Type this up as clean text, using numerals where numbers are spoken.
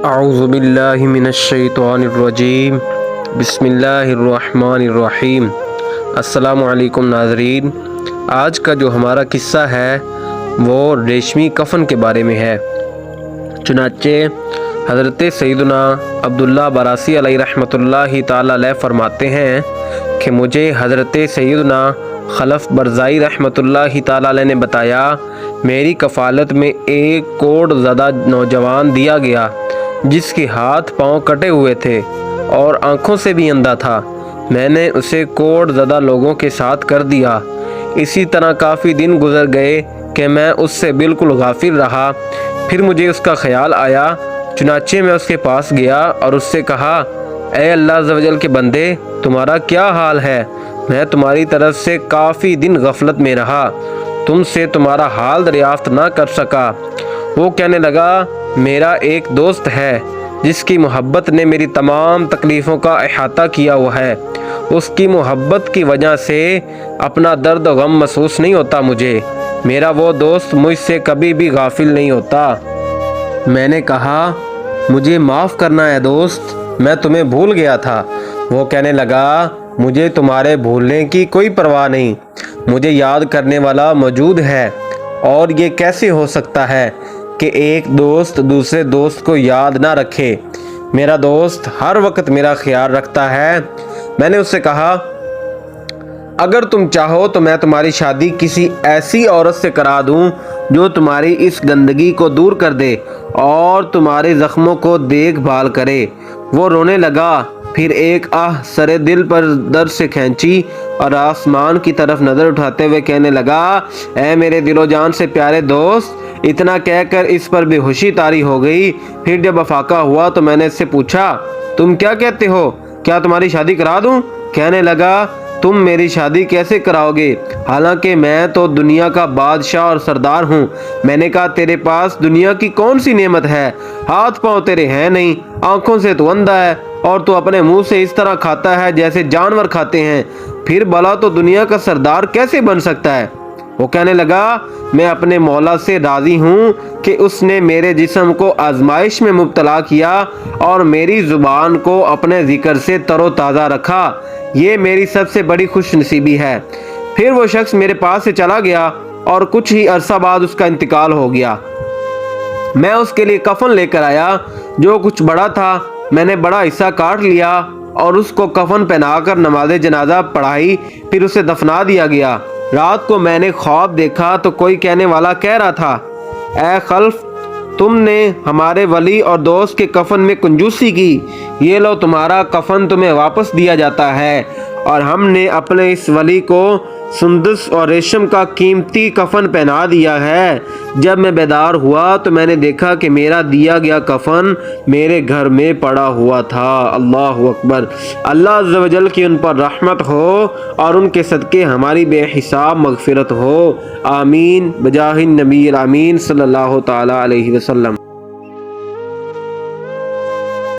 اعوذ باللہ من الشیطان الرجیم بسم اللہ الرحمن الرحیم۔ السلام علیکم ناظرین، آج کا جو ہمارا قصہ ہے وہ ریشمی کفن کے بارے میں ہے۔ چنانچہ حضرت سیدنا عبداللہ براسی علیہ رحمۃ اللہ تعالی علیہ فرماتے ہیں کہ مجھے حضرت سیدنا خلف برزائی رحمۃ اللہ تعالی علیہ نے بتایا، میری کفالت میں ایک کوڑ زدہ نوجوان دیا گیا جس کے ہاتھ پاؤں کٹے ہوئے تھے اور آنکھوں سے بھی اندھا تھا۔ میں نے اسے کوڑ زدہ لوگوں کے ساتھ کر دیا۔ اسی طرح کافی دن گزر گئے کہ میں اس سے بالکل غافل رہا۔ پھر مجھے اس کا خیال آیا، چنانچہ میں اس کے پاس گیا اور اس سے کہا، اے اللہ عز و جل کے بندے، تمہارا کیا حال ہے؟ میں تمہاری طرف سے کافی دن غفلت میں رہا، تم سے تمہارا حال دریافت نہ کر سکا۔ وہ کہنے لگا، میرا ایک دوست ہے جس کی محبت نے میری تمام تکلیفوں کا احاطہ کیا ہوا ہے۔ اس کی محبت کی وجہ سے اپنا درد و غم محسوس نہیں ہوتا مجھے۔ میرا وہ دوست مجھ سے کبھی بھی غافل نہیں ہوتا۔ میں نے کہا، مجھے معاف کرنا ہے دوست، میں تمہیں بھول گیا تھا۔ وہ کہنے لگا، مجھے تمہارے بھولنے کی کوئی پرواہ نہیں، مجھے یاد کرنے والا موجود ہے، اور یہ کیسے ہو سکتا ہے کہ ایک دوست دوسرے دوست کو یاد نہ رکھے؟ میرا دوست ہر وقت میرا خیال رکھتا ہے۔ میں نے اس سے کہا، اگر تم چاہو تو میں تمہاری شادی کسی ایسی عورت سے کرا دوں جو تمہاری اس گندگی کو دور کر دے اور تمہارے زخموں کو دیکھ بھال کرے۔ وہ رونے لگا، پھر ایک آہ سرے دل پر درد سے کھینچی اور آسمان کی طرف نظر اٹھاتے ہوئے کہنے لگا، اے میرے دل و جان سے پیارے دوست۔ اتنا کہہ کر اس پر بے ہوشی طاری ہو گئی۔ پھر جب افاقہ ہوا تو میں نے اس سے پوچھا، تم کیا کہتے ہو؟ کیا تمہاری شادی کرا دوں؟ کہنے لگا، تم میری شادی کیسے کراؤ گے؟ حالانکہ میں تو دنیا کا بادشاہ اور سردار ہوں۔ میں نے کہا، تیرے پاس دنیا کی کون سی نعمت ہے؟ ہاتھ پاؤں تیرے ہیں نہیں، آنکھوں سے تو اندھا ہے، اور تو اپنے منہ سے اس طرح کھاتا ہے جیسے جانور کھاتے ہیں، پھر بھلا تو دنیا کا سردار کیسے بن سکتا ہے؟ وہ کہنے لگا، میں اپنے مولا سے راضی ہوں کہ اس نے میرے جسم کو آزمائش میں مبتلا کیا اور میری زبان کو اپنے ذکر سے تر و تازہ رکھا۔ یہ میری سب سے بڑی خوش نصیبی ہے۔ پھر وہ شخص میرے پاس سے چلا گیا اور کچھ ہی عرصہ بعد اس کا انتقال ہو گیا۔ میں اس کے لیے کفن لے کر آیا، جو کچھ بڑا تھا میں نے بڑا حصہ کاٹ لیا اور اس کو کفن پہنا کر نماز جنازہ پڑھائی، پھر اسے دفنا دیا گیا۔ رات کو میں نے خواب دیکھا تو کوئی کہنے والا کہہ رہا تھا، اے خلف، تم نے ہمارے ولی اور دوست کے کفن میں کنجوسی کی، یہ لو تمہارا کفن تمہیں واپس دیا جاتا ہے۔ اور ہم نے اپنے اس ولی کو سندس اور ریشم کا قیمتی کفن پہنا دیا ہے۔ جب میں بیدار ہوا تو میں نے دیکھا کہ میرا دیا گیا کفن میرے گھر میں پڑا ہوا تھا۔ اللہ اکبر۔ اللہ عز و جل کی ان پر رحمت ہو اور ان کے صدقے ہماری بے حساب مغفرت ہو، آمین بجاہ النبی الامین صلی اللہ تعالی علیہ وسلم۔